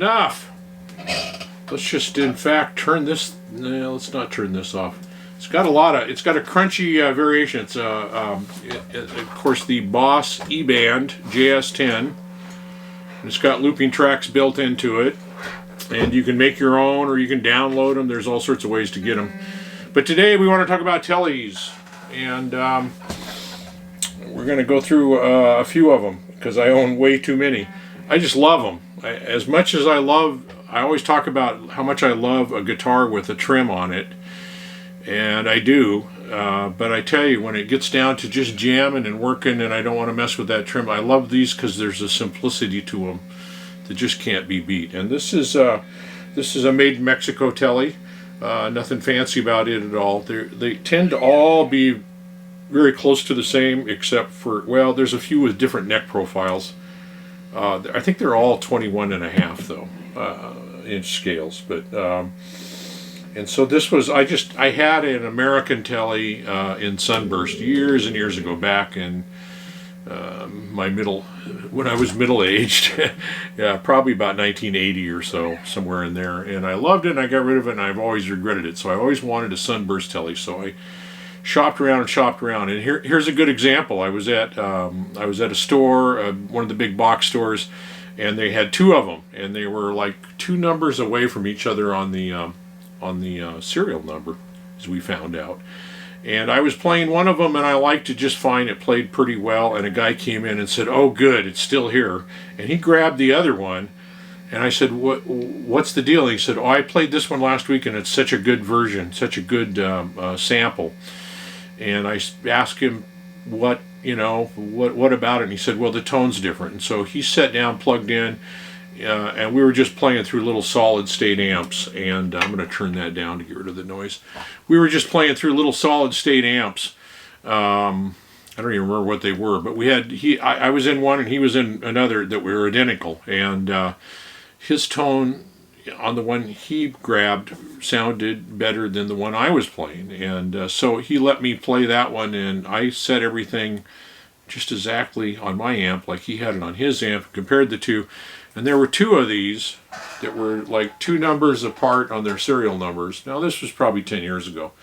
enough. Let's just, in fact, turn this. No, let's not turn this off. It's got a crunchy variation. It's of course the Boss E-Band JS10. It's got looping tracks built into it, and you can make your own or you can download them. There's all sorts of ways to get them. But today we want to talk about Teles, and we're going to go through a few of them because I own way too many. I just love them. As much as I always talk about how much I love a guitar with a trim on it, and I do, but I tell you, when it gets down to just jamming and working and I don't want to mess with that trim, I love these because there's a simplicity to them that just can't be beat. And this is a made in Mexico Tele. Nothing fancy about it at all. They tend to all be very close to the same, except for, well, there's a few with different neck profiles. I think they're all 21.5 though, inch scales. But and so this was, I had an American Tele in Sunburst years and years ago, back in when I was middle-aged. Yeah, probably about 1980 or so, somewhere in there. And I loved it, and I got rid of it, and I've always regretted it. So I always wanted a Sunburst Tele. So I shopped around, and here's a good example. I was at a store, one of the big box stores, and they had two of them, and they were like two numbers away from each other on the serial number, as we found out. And I was playing one of them, and I liked it just fine. It played pretty well, and a guy came in and said, "Oh, good, it's still here." And he grabbed the other one, and I said, "What's the deal?" And he said, "Oh, I played this one last week, and it's such a good version, such a good sample." And I asked him, what about it? And he said, "Well, the tone's different." And so he sat down, plugged in, and we were just playing through little solid state amps. And I'm going to turn that down to get rid of the noise. We were just playing through little solid state amps. I don't even remember what they were, but I was in one and he was in another that were identical. And his tone on the one he grabbed sounded better than the one I was playing. And so he let me play that one, and I set everything just exactly on my amp like he had it on his amp, compared the two. And there were two of these that were like two numbers apart on their serial numbers. Now this was probably 10 years ago.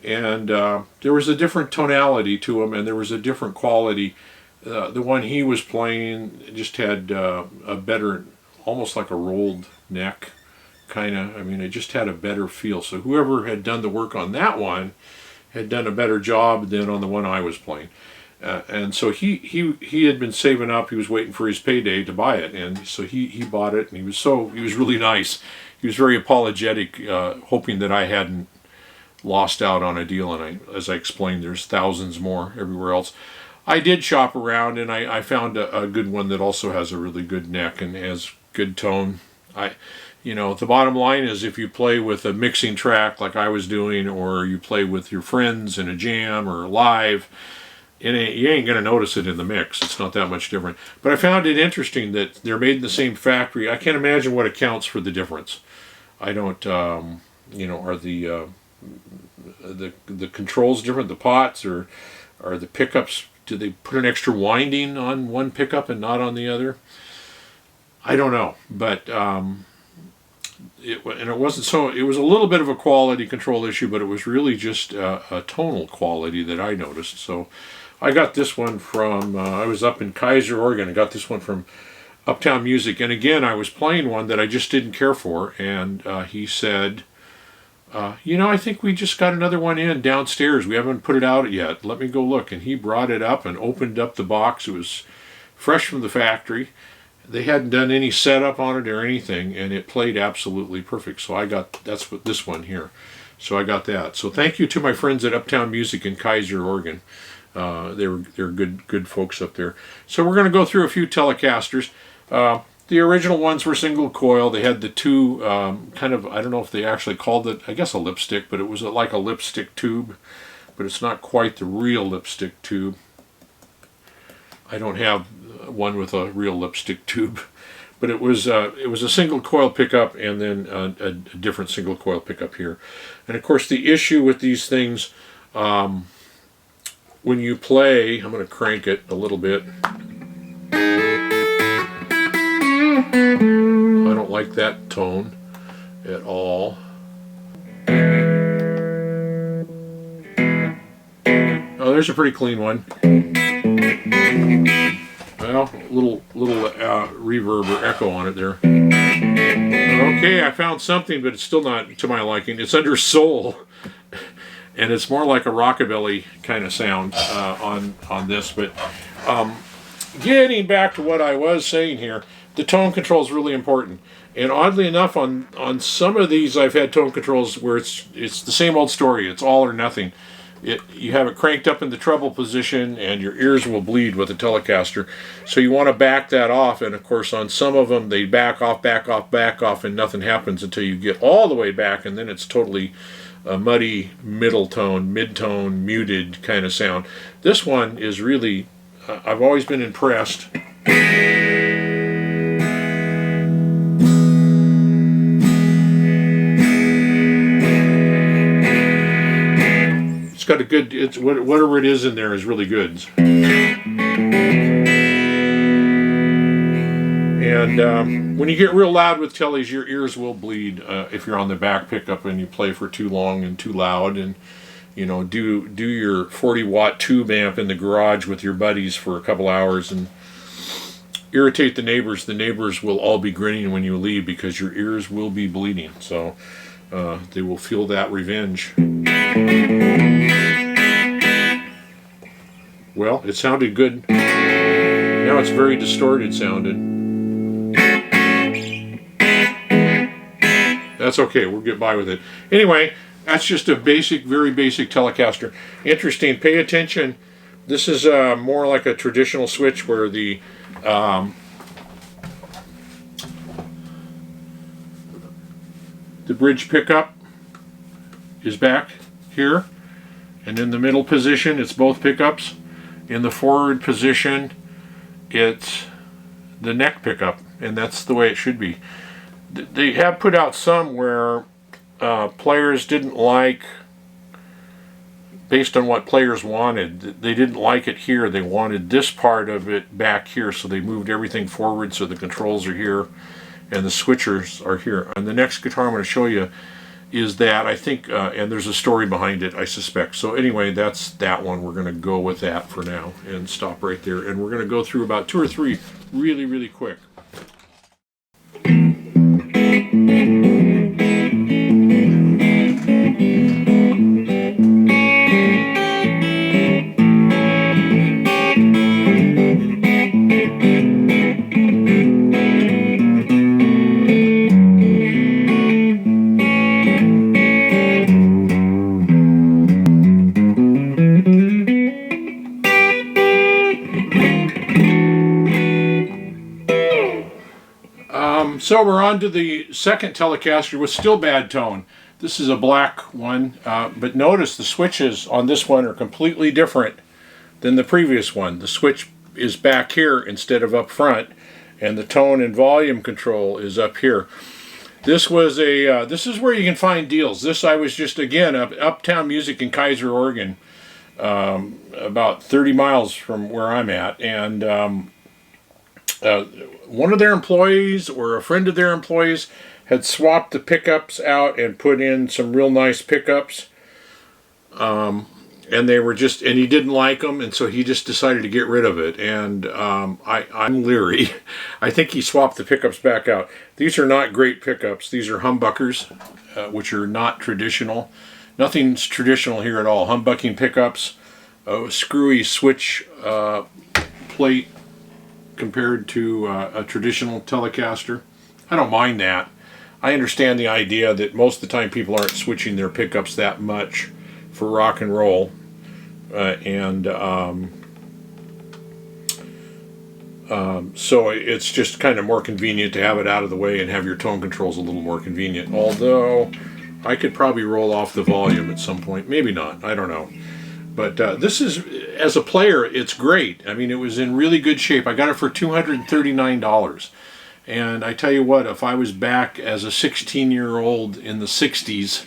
And there was a different tonality to them, and there was a different quality. The one he was playing just had a better, almost like a rolled neck, kind of. I mean, it just had a better feel. So whoever had done the work on that one had done a better job than on the one I was playing. And so he had been saving up. He was waiting for his payday to buy it, and so he bought it. And he was really nice. He was very apologetic, hoping that I hadn't lost out on a deal. And as I explained, there's thousands more everywhere else. I did shop around, and I found a good one that also has a really good neck and has good tone. The bottom line is, if you play with a mixing track like I was doing, or you play with your friends in a jam or live, you ain't going to notice it in the mix. It's not that much different. But I found it interesting that they're made in the same factory. I can't imagine what accounts for the difference. I don't, are the controls different, the pots, or are the pickups, do they put an extra winding on one pickup and not on the other? I don't know. But it was a little bit of a quality control issue, but it was really just a tonal quality that I noticed. So I got this one from, I was up in Kaiser, Oregon. I got this one from Uptown Music. And again, I was playing one that I just didn't care for. And he said, I think we just got another one in downstairs. We haven't put it out yet. Let me go look. And he brought it up and opened up the box. It was fresh from the factory. They hadn't done any setup on it or anything, and it played absolutely perfect. So that's what this one here. So I got that. So thank you to my friends at Uptown Music in Kaiser, Oregon. They're good folks up there. So we're going to go through a few Telecasters. The original ones were single coil. They had the two I don't know if they actually called it, I guess, a lipstick, but it was like a lipstick tube, but it's not quite the real lipstick tube. I don't have one with a real lipstick tube, but it was a single coil pickup, and then a different single coil pickup here. And of course, the issue with these things, when you play, I'm going to crank it a little bit. I don't like that tone at all. Oh, there's a pretty clean one. Well, little reverb or echo on it there. Okay, I found something, but it's still not to my liking. It's under soul, and it's more like a rockabilly kind of sound on this. But getting back to what I was saying here, the tone control is really important. And oddly enough, on some of these, I've had tone controls where it's the same old story. It's all or nothing. You have it cranked up in the treble position, and your ears will bleed with a Telecaster. So you want to back that off. And of course, on some of them, they back off, and nothing happens until you get all the way back, and then it's totally a muddy middle tone, mid-tone, muted kind of sound. This one is really, I've always been impressed. Got a good, it's whatever it is in there is really good. And when you get real loud with tellies, your ears will bleed if you're on the back pickup and you play for too long and too loud, and you know, do your 40-watt tube amp in the garage with your buddies for a couple hours and irritate the neighbors. The neighbors will all be grinning when you leave because your ears will be bleeding. So they will feel that revenge. Well, it sounded good. Now it's very distorted sounding. That's okay, we'll get by with it. Anyway, that's just a basic, very basic Telecaster. Interesting, pay attention. This is more like a traditional switch where the bridge pickup is back here, and in the middle position it's both pickups. In the forward position it's the neck pickup, and that's the way it should be. They have put out some where players didn't like, based on what players wanted, they didn't like it here. They wanted this part of it back here, so they moved everything forward so the controls are here and the switchers are here. And the next guitar I'm going to show you is that, I think, and there's a story behind it, I suspect. So anyway, that's that one. We're going to go with that for now and stop right there. And we're going to go through about 2 or 3 really, really quick. So we're on to the second Telecaster with still bad tone. This is a black one, but notice the switches on this one are completely different than the previous one. The switch is back here instead of up front, and the tone and volume control is up here. This was a, this is where you can find deals. This, I was just, again, Uptown Music in Kaiser, Oregon, about 30 miles from where I'm at, and one of their employees or a friend of their employees had swapped the pickups out and put in some real nice pickups, and they were just, and he didn't like them, and so he just decided to get rid of it. And I'm leery. I think he swapped the pickups back out. These are not great pickups. These are humbuckers, which are not traditional. Nothing's traditional here at all. Humbucking pickups, screwy switch plate compared to a traditional Telecaster. I don't mind that. I understand the idea that most of the time people aren't switching their pickups that much for rock and roll, so it's just kind of more convenient to have it out of the way and have your tone controls a little more convenient. Although I could probably roll off the volume at some point. Maybe not. I don't know. But this is, as a player, it's great. I mean, it was in really good shape. I got it for $239. And I tell you what, if I was back as a 16-year-old in the 60s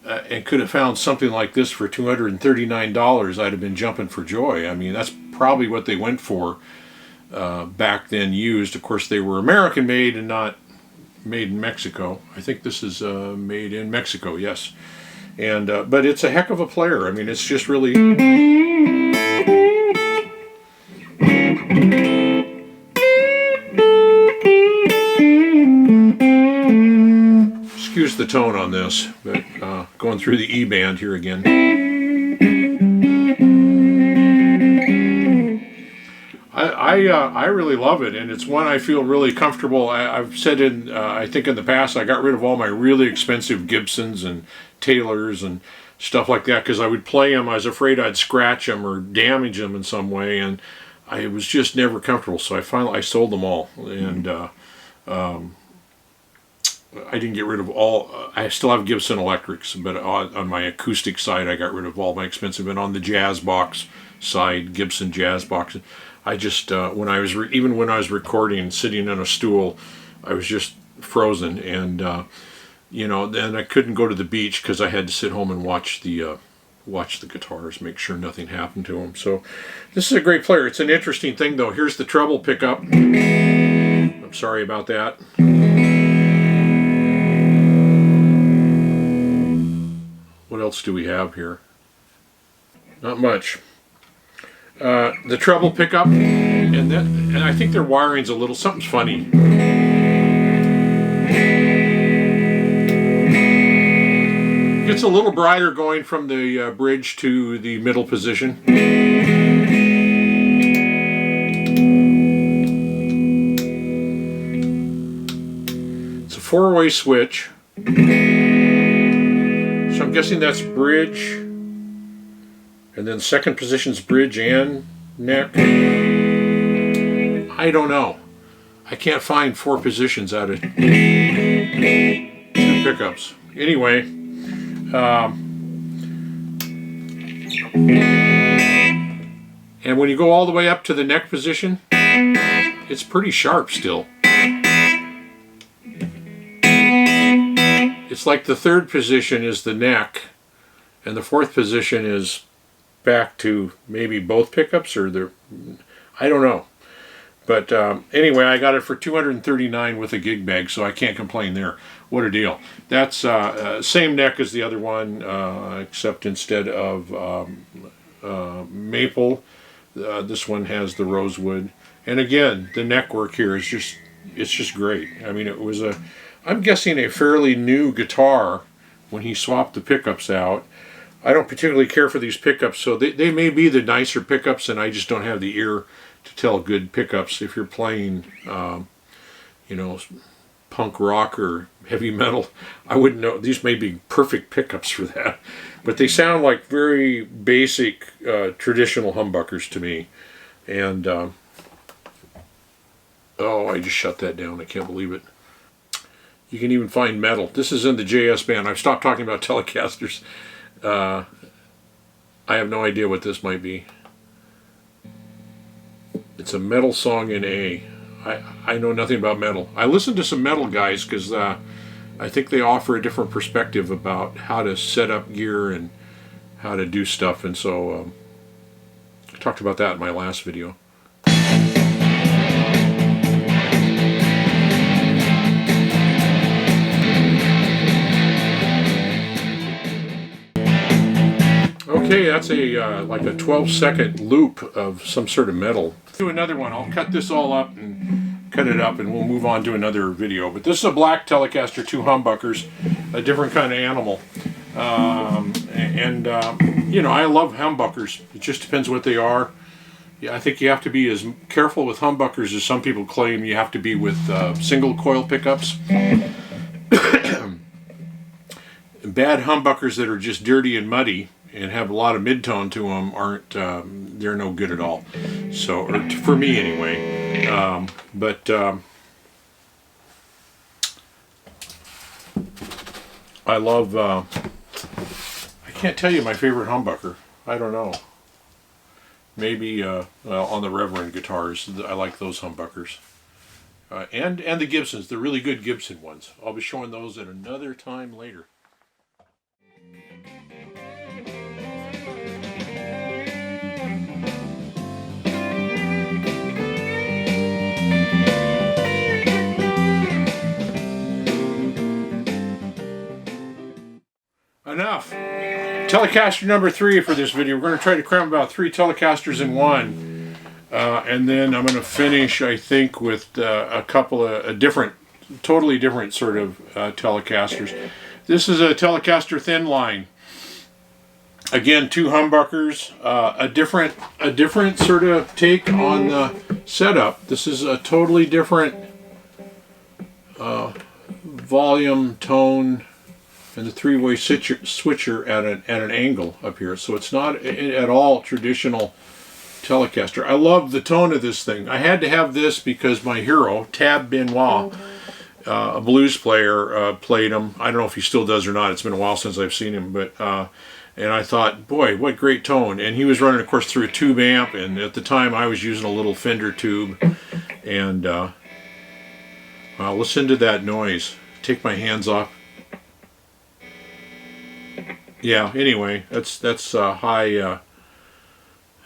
and could have found something like this for $239, I'd have been jumping for joy. I mean, that's probably what they went for back then used. Of course, they were American-made and not made in Mexico. I think this is made in Mexico, yes. And but it's a heck of a player. I mean, it's just really... Excuse the tone on this, but going through the E band here again. I really love it, and it's one I feel really comfortable. I've said in I think in the past I got rid of all my really expensive Gibsons and Taylors and stuff like that because I would play them. I was afraid I'd scratch them or damage them in some way, and I was just never comfortable. So I sold them all, and I didn't get rid of all. I still have Gibson electrics, but on my acoustic side, I got rid of all my expensive. And on the jazz box side, Gibson jazz box, I just when I was even when I was recording, sitting on a stool, I was just frozen, and you know, then I couldn't go to the beach because I had to sit home and watch the guitars, make sure nothing happened to them. So this is a great player. It's an interesting thing, though. Here's the treble pickup. I'm sorry about that. What else do we have here? Not much. The treble pickup, and I think their wiring's a little, something's funny. It's a little brighter going from the bridge to the middle position. It's a 4-way switch. So I'm guessing that's bridge, and then second position's bridge and neck. I don't know. I can't find 4 positions out of 2 pickups. Anyway, and when you go all the way up to the neck position, it's pretty sharp still. It's like the 3rd position is the neck, and the 4th position is back to maybe both pickups, or I don't know. But anyway, I got it for $239 with a gig bag, so I can't complain there. What a deal. That's same neck as the other one, except instead of maple, this one has the rosewood. And again, the neck work here is it's just great. I mean, it was I'm guessing a fairly new guitar when he swapped the pickups out. I don't particularly care for these pickups, so they may be the nicer pickups, and I just don't have the ear to tell good pickups. If you're playing, you know, punk rock or heavy metal, I wouldn't know. These may be perfect pickups for that, but they sound like very basic, traditional humbuckers to me. And oh, I just shut that down. I can't believe it. You can even find metal. This is in the JS band. I've stopped talking about Telecasters. I have no idea what this might be. It's a metal song in A. I know nothing about metal. I listen to some metal guys because I think they offer a different perspective about how to set up gear and how to do stuff. And so I talked about that in my last video. Okay, that's a like a 12-second loop of some sort of metal. Do another one. I'll cut this all up and cut it up, and we'll move on to another video. But this is a black Telecaster 2 humbuckers, a different kind of animal. You know, I love humbuckers. It just depends what they are. Yeah, I think you have to be as careful with humbuckers as some people claim you have to be with single coil pickups. Bad humbuckers that are just dirty and muddy and have a lot of mid-tone to them aren't, they're no good at all. So, or for me anyway. I love, I can't tell you my favorite humbucker. I don't know. Maybe, well, on the Reverend guitars, I like those humbuckers. And the Gibsons, the really good Gibson ones. I'll be showing those at another time later. Telecaster number 3 for this video. We're going to try to cram about 3 Telecasters in one. And then I'm going to finish, I think, with a couple of totally different sort of Telecasters. This is a Telecaster Thinline. Again, 2 humbuckers, a different sort of take on the setup. This is a totally different volume, tone, and the 3-way switcher at an angle up here. So it's not at all traditional Telecaster. I love the tone of this thing. I had to have this because my hero, Tab Benoit, a blues player, played him. I don't know if he still does or not. It's been a while since I've seen him, but and I thought, boy, what great tone. And he was running, of course, through a tube amp, and at the time I was using a little Fender tube. And well, listen to that noise. Take my hands off. Yeah, anyway, that's high,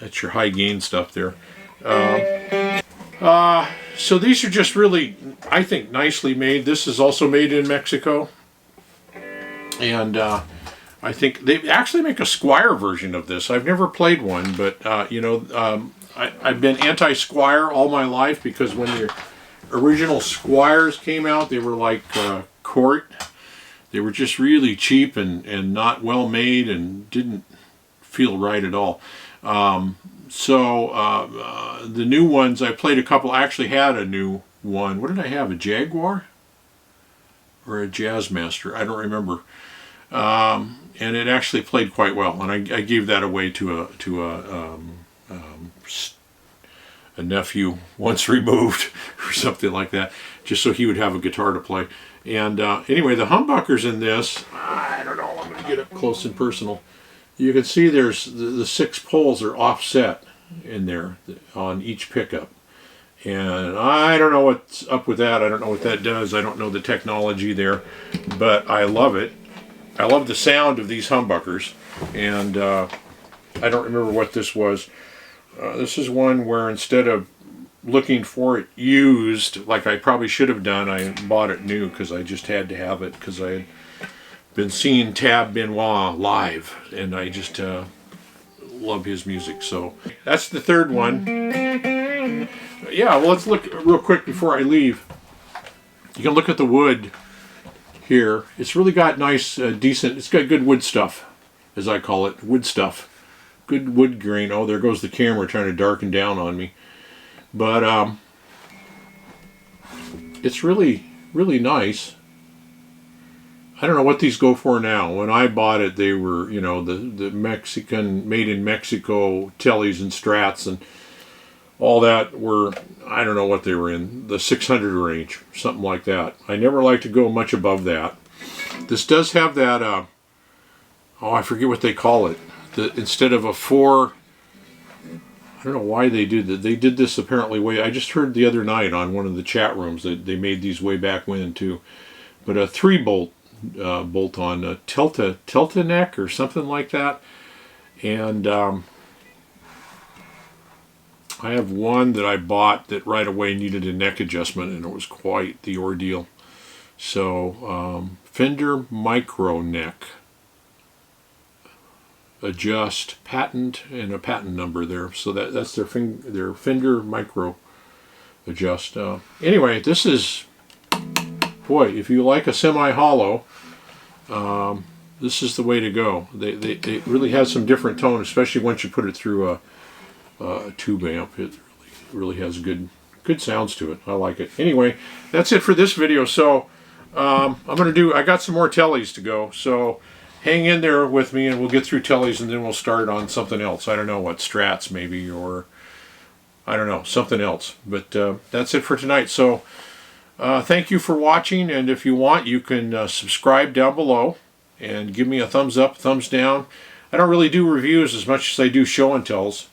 that's your high gain stuff there. So these are just really, I think, nicely made. This is also made in Mexico. And I think they actually make a Squier version of this. I've never played one, but you know, I've been anti-Squier all my life because when the original Squiers came out, they were like Cort. They were just really cheap and not well made and didn't feel right at all. So the new ones, I played a couple. I actually had a new one. What did I have? A Jaguar or a Jazzmaster? I don't remember. And it actually played quite well. And I gave that away to a nephew once removed or something like that, just so he would have a guitar to play. And anyway, the humbuckers in this, I don't know, I'm going to get up close and personal. You can see there's the 6 poles are offset in there on each pickup. And I don't know what's up with that. I don't know what that does. I don't know the technology there, but I love it. I love the sound of these humbuckers. And I don't remember what this was. This is one where instead of looking for it used, like I probably should have done, I bought it new because I just had to have it because I had been seeing Tab Benoit live, and I just love his music. So that's the third one. Yeah, well, let's look real quick before I leave. You can look at the wood here. It's really got nice, decent, it's got good wood stuff, as I call it, wood stuff. Good wood grain. Oh, there goes the camera trying to darken down on me. But it's really, really nice. I don't know what these go for now. When I bought it, they were, you know, the Mexican, made in Mexico Teles and Strats and all that were, I don't know what they were in, the 600 range, something like that. I never like to go much above that. This does have that, oh, I forget what they call it. Instead of a 4, I don't know why they did that. They did this apparently I just heard the other night on one of the chat rooms that they made these way back when too. But a 3-bolt bolt on a Tilta neck or something like that. And I have one that I bought that right away needed a neck adjustment, and it was quite the ordeal. So Fender Micro Neck. Adjust, patent, and a patent number there. So that's their Fender Micro Adjust. Anyway, this is, boy, if you like a semi-hollow, this is the way to go. They really have some different tone, especially once you put it through a tube amp. It really has good sounds to it. I like it. Anyway, that's it for this video. So I got some more Teles to go. So hang in there with me and we'll get through Teles and then we'll start on something else. I don't know what, Strats maybe, or I don't know, something else. But that's it for tonight. So thank you for watching, and if you want, you can subscribe down below and give me a thumbs up, thumbs down. I don't really do reviews as much as I do show and tells.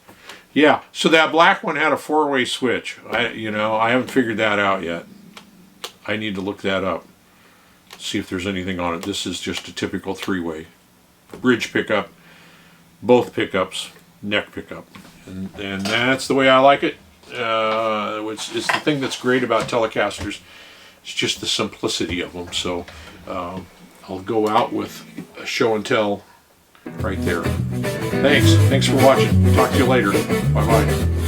Yeah, so that black one had a 4-way switch. I haven't figured that out yet. I need to look that up. See if there's anything on it. This is just a typical 3-way. Bridge pickup, both pickups, neck pickup. And that's the way I like it. It's the thing that's great about Telecasters. It's just the simplicity of them. So I'll go out with a show and tell right there. Thanks for watching. Talk to you later. Bye-bye.